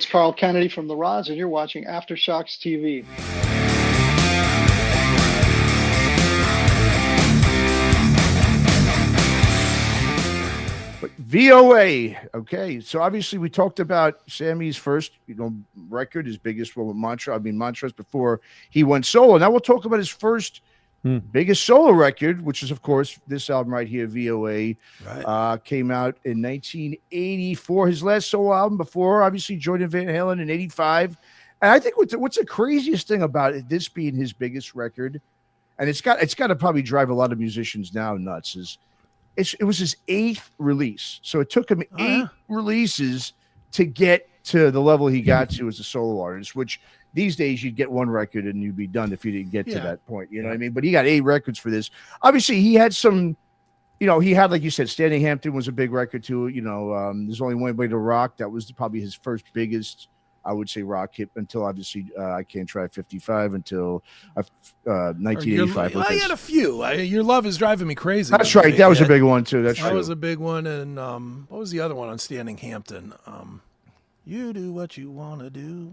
It's Carl Kennedy from The Rods, and you're watching Aftershocks TV. But VOA, okay. So obviously we talked about Sammy's first, record, his biggest one with Mantras before he went solo. Now we'll talk about his first biggest solo record, which is, of course, this album right here, VOA. Right. Came out in 1984. His last solo album before, obviously, joining Van Halen in 85. And I think what's the craziest thing about it, this being his biggest record, and it's got to probably drive a lot of musicians now nuts, is it was his 8th release. So it took him 8 releases to get to the level he got to as a solo artist, which these days you'd get one record and you'd be done if you didn't get to that point. You know what I mean? But he got 8 records for this. Obviously, he had some, he had, like you said, Standing Hampton was a big record too. There's Only One Way to Rock. That was probably his first biggest, I would say, rock hit until obviously I Can't Try 55 until 1985. I had a few. Your Love Is Driving Me Crazy. That's right. That was a big one too. That was a big one. And what was the other one on Standing Hampton? You do what you want to do.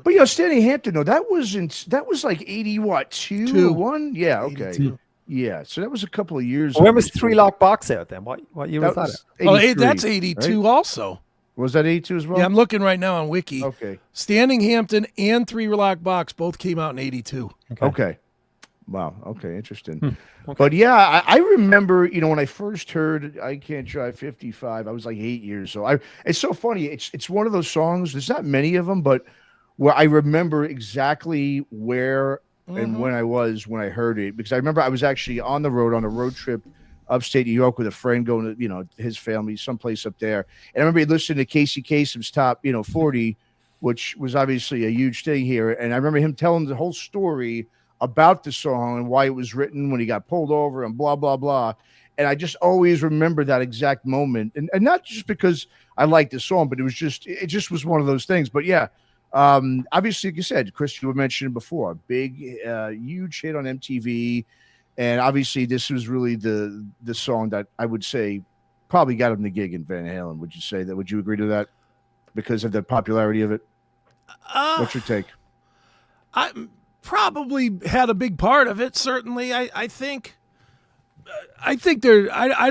But Standing Hampton, though, that was like 80 what? 1? Yeah, okay. 82. Yeah, so that was a couple of years. When was Three Lock Box out then? What year was that? Oh, that's 82 right? Also. Was that 82 as well? Yeah, I'm looking right now on Wiki. Okay. Standing Hampton and Three Lock Box both came out in 82. Okay. Wow. Okay. Interesting. Okay. But yeah, I remember, when I first heard I Can't Drive 55, I was like 8 years old. It's so funny. It's one of those songs. There's not many of them, but where I remember exactly where and when I was when I heard it, because I remember I was actually on a road trip upstate New York with a friend going to, his family, someplace up there. And I remember listening to Casey Kasem's Top, 40, which was obviously a huge thing here. And I remember him telling the whole story about the song and why it was written when he got pulled over and blah, blah, blah. And I just always remember that exact moment. And not just because I liked the song, but it just was one of those things. But yeah, obviously, like you said, Chris, you were mentioning before, big, huge hit on MTV. And obviously this was really the song that I would say probably got him the gig in Van Halen. Would you say that? Would you agree to that? Because of the popularity of it? What's your take? I probably had a big part of it. Certainly. I think I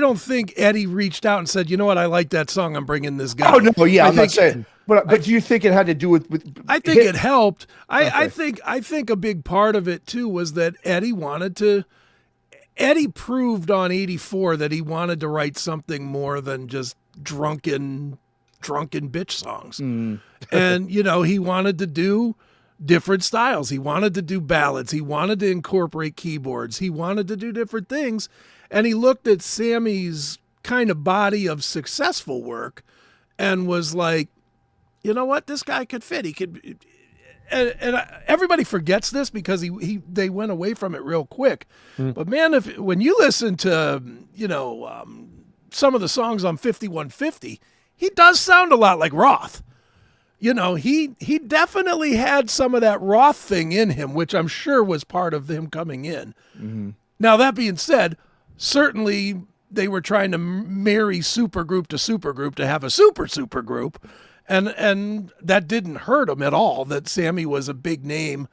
don't think Eddie reached out and said, you know what, I like that song, I'm bringing this guy. Oh no, yeah, I'm not saying. But do you think it had to do with I think it helped. I think a big part of it too was that Eddie proved on 84 that he wanted to write something more than just drunken bitch songs. And he wanted to do different styles. He wanted to do ballads. He wanted to incorporate keyboards. He wanted to do different things. And he looked at Sammy's kind of body of successful work and was like, you know what, this guy could fit. He could. And everybody forgets this because they went away from it real quick. But man, when you listen to some of the songs on 5150, he does sound a lot like Roth. He definitely had some of that Roth thing in him, which I'm sure was part of him coming in. Now that being said, certainly they were trying to marry supergroup to supergroup to have a super group. And that didn't hurt him at all, that Sammy was a big name.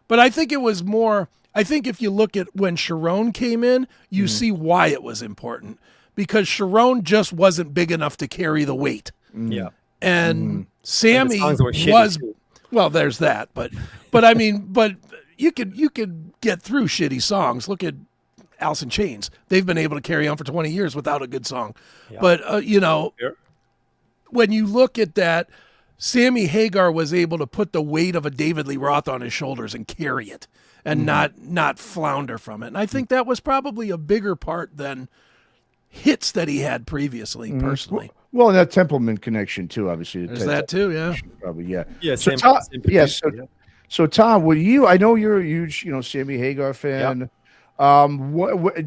But I think it was more, I think if you look at when Sharon came in, you see why it was important. Because Sharon just wasn't big enough to carry the weight. Yeah. And Sammy was, well, there's that. But I mean, but you could get through shitty songs. Look at Alice in Chains. They've been able to carry on for 20 years without a good song. Yeah. But, when you look at that, Sammy Hagar was able to put the weight of a David Lee Roth on his shoulders and carry it and not flounder from it. And I think that was probably a bigger part than hits that he had previously, personally. Well, and that Templeman connection too, obviously. There's that too, yeah. Probably, yeah. Yeah, so Tom, I know you're a huge, Sammy Hagar fan. Yep. What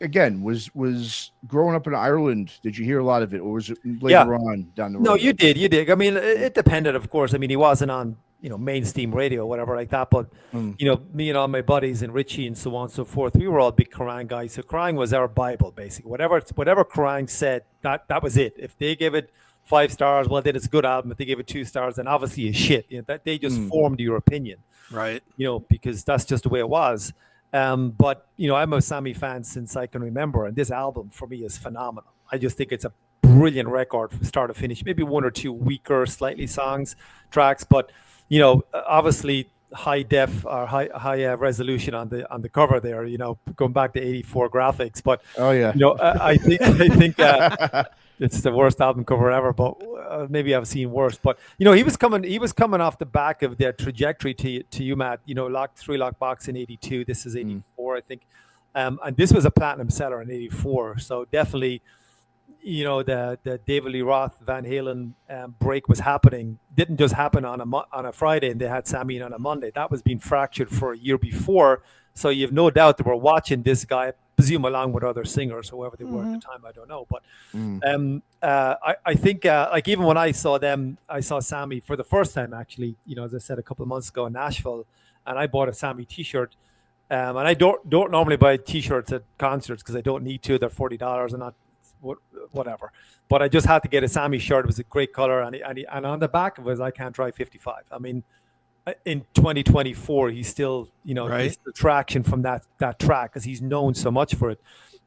again was growing up in Ireland? Did you hear a lot of it, or was it later on down the road? No, you did. I mean, it depended, of course. I mean, he wasn't on mainstream radio, or whatever like that. But me and all my buddies and Richie and so on and so forth, we were all big Kerrang guys. So Kerrang was our Bible, basically. Whatever Kerrang said, that was it. If they gave it 5 stars. Well, then it's a good album. If they give it 2 stars, then obviously it's shit. That they just formed your opinion, Right. Because that's just the way it was. But I'm a Sammy fan since I can remember, and this album for me is phenomenal. I just think it's a brilliant record from start to finish. Maybe 1 or 2 weaker, slightly tracks, but obviously high def or high resolution on the cover there. Going back to '84 graphics, but I think it's the worst album cover ever. But maybe I've seen worse. But he was coming off the back of their trajectory to you, Matt. Three Lock Box in '82. This is '84, I think, and this was a platinum seller in '84. So definitely. The David Lee Roth Van Halen break was happening. Didn't just happen on a Friday and they had Sammy in on a Monday. That was being fractured for a year before. So you have no doubt that we're watching this guy, I presume along with other singers, whoever they were at the time, I don't know. But I think like even when I saw Sammy for the first time, actually, as I said a couple of months ago in Nashville, and I bought a Sammy T-shirt. And I don't normally buy T-shirts at concerts because I don't need to. They're $40 and not whatever, but I just had to get a Sammy shirt. It was a great color, and on the back of it was I Can't Drive 55. I mean, in 2024, he's still gets the traction from that track because he's known so much for it,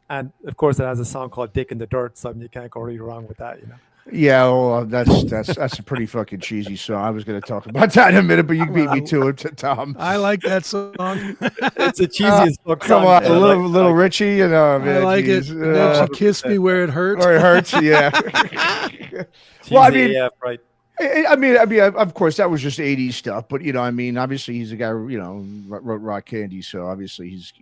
and of course it has a song called "Dick in the Dirt," so you can't go really wrong with that, Yeah, well, that's a pretty fucking cheesy song. I was going to talk about that in a minute, but you beat me to it, Tom. I like that song. It's the cheesiest song. Come on, little Richie, man, I like it. Don't you kiss me where it hurts? Where it hurts, yeah. Well, I mean, yeah, right. I mean, of course, that was just '80s stuff, but obviously he's a guy, wrote Rock Candy, so obviously he's,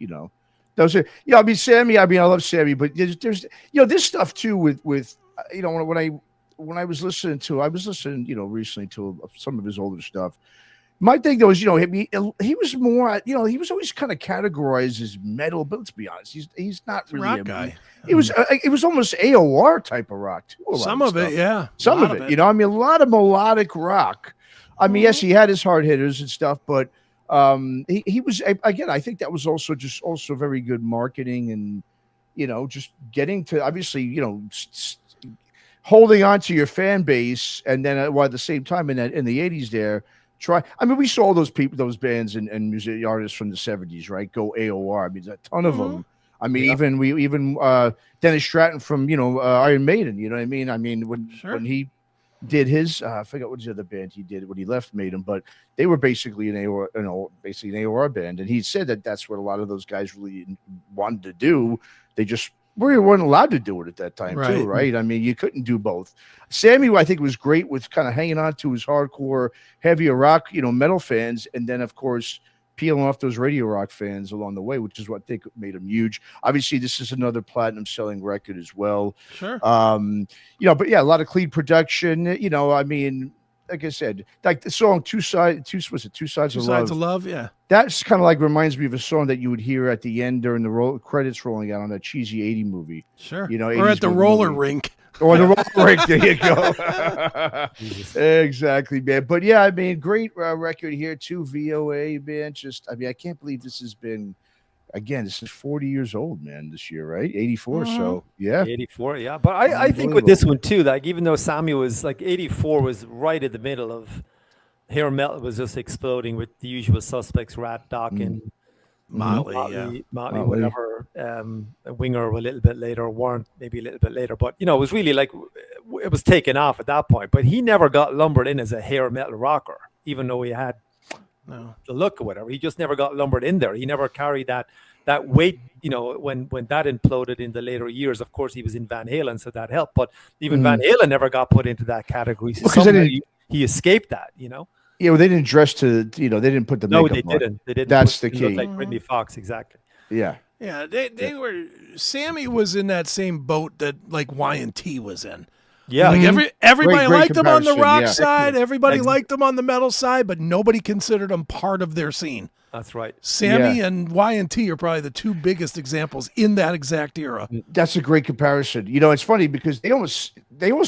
those are, I mean, Sammy. I mean, I love Sammy, but there's, this stuff too with when I was listening, recently to some of his older stuff. My thing though is, he was more, he was always kind of categorized as metal, but let's be honest, he's not really rock a guy. It was almost AOR type of rock too. Some of it, yeah. Some of it, I mean, a lot of melodic rock. I mean, yes, he had his hard hitters and stuff, but he was, again, I think that was also very good marketing and, just getting to, obviously, holding on to your fan base, and then while at the same time in the 80s there, I mean, we saw those bands and music artists from the 70s, right? Go AOR. I mean, there's a ton of them. I mean, even Dennis Stratton from Iron Maiden. You know what I mean? I mean, when he did his, I forgot what the other band he did when he left Maiden, but they were basically an AOR band, and he said that that's what a lot of those guys really wanted to do. They just we weren't allowed to do it at that time, too, right? I mean, you couldn't do both. Sammy, I think, was great with kind of hanging on to his hardcore, heavier rock, metal fans, and then, of course, peeling off those radio rock fans along the way, which is what I think made him huge. Obviously, this is another platinum-selling record as well. Sure. But yeah, a lot of clean production. I mean, like I said, like the song Two Sides of Love. Yeah. That's kind of like reminds me of a song that you would hear at the end during the credits rolling out on that cheesy 80 movie. Sure. Or at the roller rink. Or the roller rink. There you go. Exactly, man. But yeah, I mean, great record here too. VOA, man. I can't believe this has been. Again, this is 40 years old, man, this year, right? 84. So, yeah. 84, yeah. But I think with this one, too, like, even though Sammy was, like, 84 was right in the middle of hair metal was just exploding with the usual suspects, Rat, Doc, and Motley, whatever. Winger a little bit later, Warrant maybe a little bit later. But, it was really, like, it was taken off at that point. But he never got lumbered in as a hair metal rocker, even though he had the look or whatever. He just never got lumbered in there. He never carried that weight, when that imploded in the later years. Of course, he was in Van Halen, so that helped. But even Van Halen never got put into that category. So he escaped that, Yeah, well, they didn't dress to, they didn't put the makeup on. No, they didn't. That's the key. Like Britney Fox, exactly. Yeah. Yeah, they were. Sammy was in that same boat that like Y&T was in. Yeah, like everybody liked him on the rock side. Everybody liked him on the metal side, but nobody considered him part of their scene. That's right. Sammy and Y&T are probably the two biggest examples in that exact era. That's a great comparison. It's funny because they almost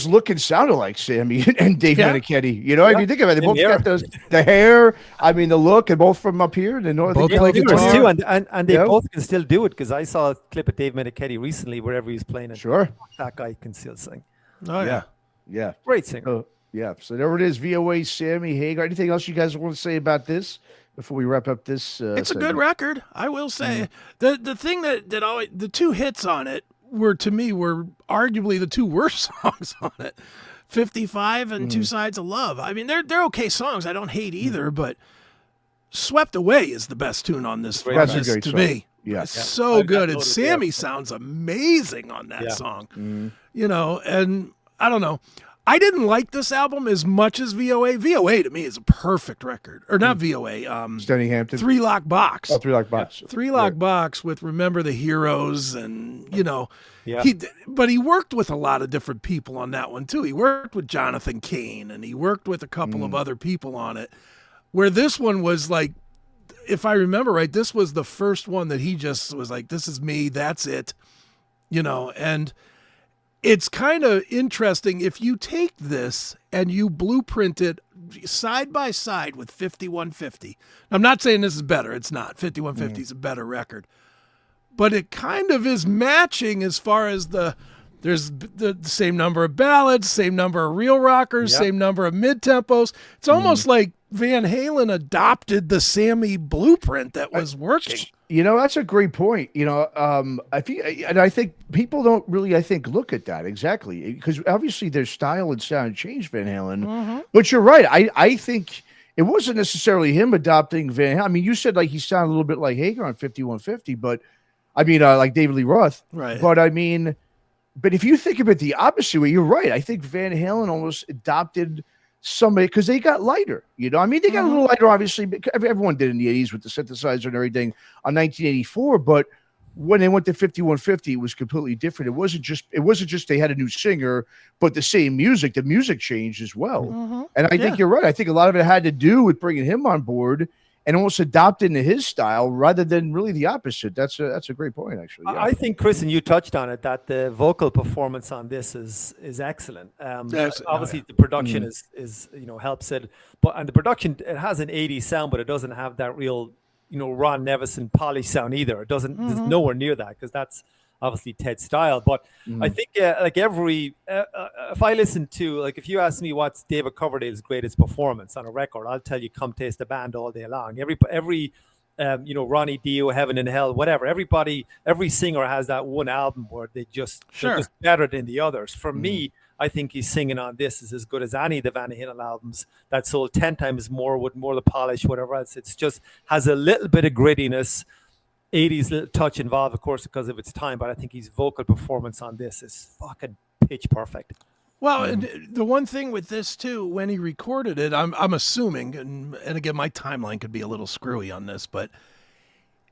look and sounded like Sammy and Dave Meniketti. If you think about it, they both got the hair. I mean, the look, and both from up here. They know both play guitar too, and they both can still do it. Because I saw a clip of Dave Meniketti recently, wherever he's playing. Sure, that guy can still sing. Oh yeah. Yeah. Great singer. Yeah. So there it is. VOA, Sammy Hagar. Anything else you guys want to say about this before we wrap up this? It's a segment? good record, I will say. The thing that always, the two hits on it were arguably the two worst songs on it. 55 and Two Sides of Love. I mean, they're okay songs. I don't hate either, but Swept Away is the best tune on this. That's a great to song. me. Yeah. It's so good. And noted, Sammy sounds amazing on that song. Mm-hmm. You know, and I don't know. I didn't like this album as much as VOA. VOA to me is a perfect record. Or not VOA. Stanley Hampton. Three Lock Box. Oh, Three Lock Box. Three Lock Box with Remember the Heroes, and you know, Yeah. but he worked with a lot of different people on that one too. He worked with Jonathan Cain, and he worked with a couple of other people on it. Where this one was like, if I remember right, this was the first one that he just was like, "This is me, that's it," you know, and. It's kind of interesting if you take this and you blueprint it side by side with 5150. I'm not saying this is better. It's not. 5150 is a better record. But it kind of is matching as far as there's the same number of ballads, same number of real rockers, same number of mid-tempos. It's almost like Van Halen adopted the Sammy blueprint that was working. You know, that's a great point. You know, I think people don't really, look at that exactly because obviously their style and sound changed Van Halen. But you're right. I think it wasn't necessarily him adopting Van Halen. I mean, you said like he sounded a little bit like Hagar on 5150, but I mean, like David Lee Roth. Right. But I mean, but if you think of it the opposite way, you're right. I think Van Halen almost adopted somebody because they got lighter, you know. I mean, they got a little lighter, obviously. Everyone did in the 80s with the synthesizer and everything on 1984. But when they went to 5150, it was completely different. It wasn't just they had a new singer, but the same music. The music changed as well. And I think you're right. I think a lot of it had to do with bringing him on board and almost adopting into his style rather than really the opposite. That's a great point, actually. Yeah. I think, Chris, and you touched on it, that the vocal performance on this is excellent. Obviously, the production is helps it, and the production, it has an 80s sound, but it doesn't have that real Ron Nevison polished sound either. It doesn't. There's nowhere near that because that's obviously Ted's style. But I think if I listen to, like, if you ask me what's David Coverdale's greatest performance on a record, I'll tell you Come Taste the Band all day long. Every Ronnie Dio, Heaven and Hell, whatever. Every singer has that one album where they're just better than the others. For me, I think he's singing on this is as good as any of the Van Halen albums that sold 10 times more with more the polish, whatever else. It's just has a little bit of grittiness. 80s little touch involved, of course, because of its time, but I think his vocal performance on this is fucking pitch perfect. Well, and the one thing with this too, when he recorded it, I'm assuming, and again, my timeline could be a little screwy on this, but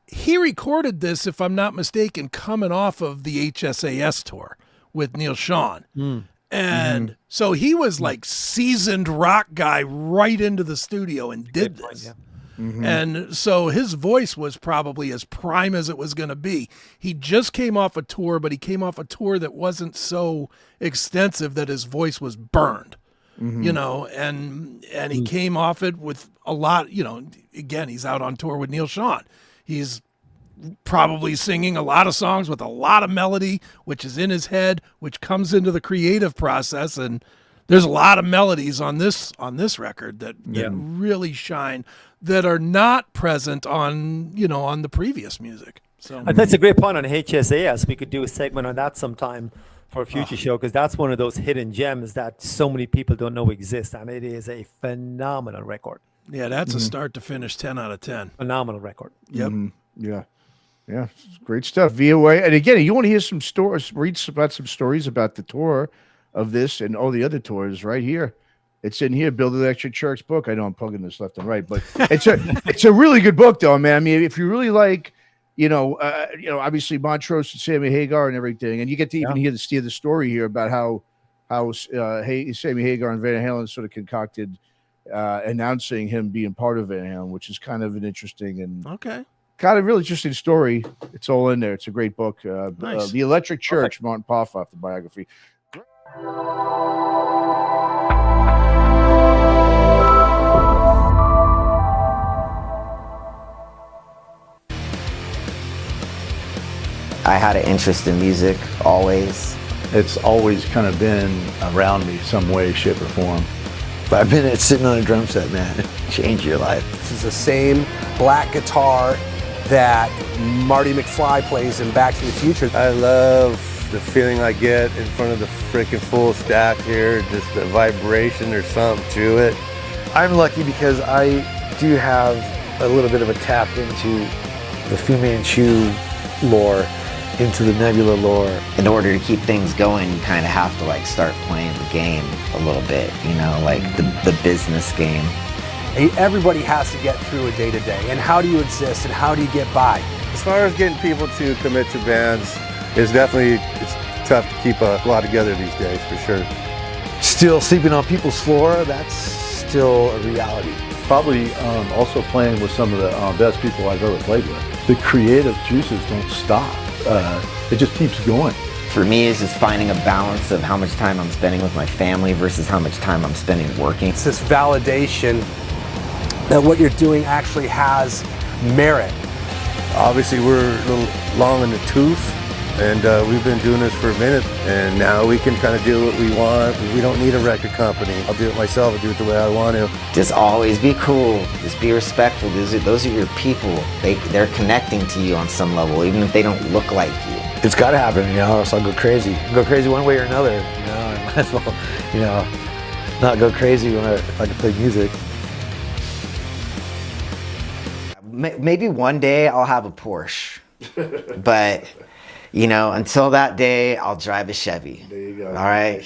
he recorded this, if I'm not mistaken, coming off of the HSAS tour with Neil Schon. And so he was like seasoned rock guy right into the studio and did this. And so his voice was probably as prime as it was going to be. He just came off a tour, but he came off a tour that wasn't so extensive that his voice was burned, you know, and he came off it with a lot, again, he's out on tour with Neil Schon. He's probably singing a lot of songs with a lot of melody, which is in his head, which comes into the creative process. And there's a lot of melodies on this record that really shine, that are not present on the previous music. So that's a great point on HSAS. We could do a segment on that sometime for a future show, because that's one of those hidden gems that so many people don't know exist, and it is a phenomenal record. Yeah, that's a start to finish 10 out of 10. Phenomenal record. Yep. Yeah, great stuff. VOA, and again, you want to hear some stories, read about some stories about the tour of this and all the other tours right here. It's in here, Build Electric Church book. I know I'm plugging this left and right, but it's a really good book, though, man. I mean, if you really like, obviously Montrose and Sammy Hagar and everything, and you get to even hear the story here about how Sammy Hagar and Van Halen sort of concocted announcing him being part of Van Halen, which is kind of an interesting and kind of really interesting story. It's all in there. It's a great book. Nice. The Electric Church, Martin Poffhoff, the biography. I had an interest in music always. It's always kind of been around me some way, shape, or form. 5 minutes sitting on a drum set, man, change your life. This is the same black guitar that Marty McFly plays in Back to the Future. I love the feeling I get in front of the freaking full stack here, just the vibration or something to it. I'm lucky because I do have a little bit of a tap into the Fu Manchu lore, into the Nebula lore. In order to keep things going, you kind of have to like start playing the game a little bit, you know, like the business game. Everybody has to get through a day-to-day, and how do you exist and how do you get by? As far as getting people to commit to bands, it's tough to keep a lot together these days, for sure. Still sleeping on people's floor, that's still a reality. Probably also playing with some of the best people I've ever played with. The creative juices don't stop. It just keeps going. For me, it's just finding a balance of how much time I'm spending with my family versus how much time I'm spending working. It's this validation that what you're doing actually has merit. Obviously, we're a little long in the tooth, and we've been doing this for a minute, and now we can kind of do what we want. We don't need a record company. I'll do it myself. I'll do it the way I want to. Just always be cool. Just be respectful. Those are your people. They're connecting to you on some level, even if they don't look like you. It's got to happen, you know, or else I'll go crazy. Go crazy one way or another, you know. I might as well, you know, not go crazy if I can play music. Maybe one day I'll have a Porsche, but you know, until that day, I'll drive a Chevy. There you go. All right.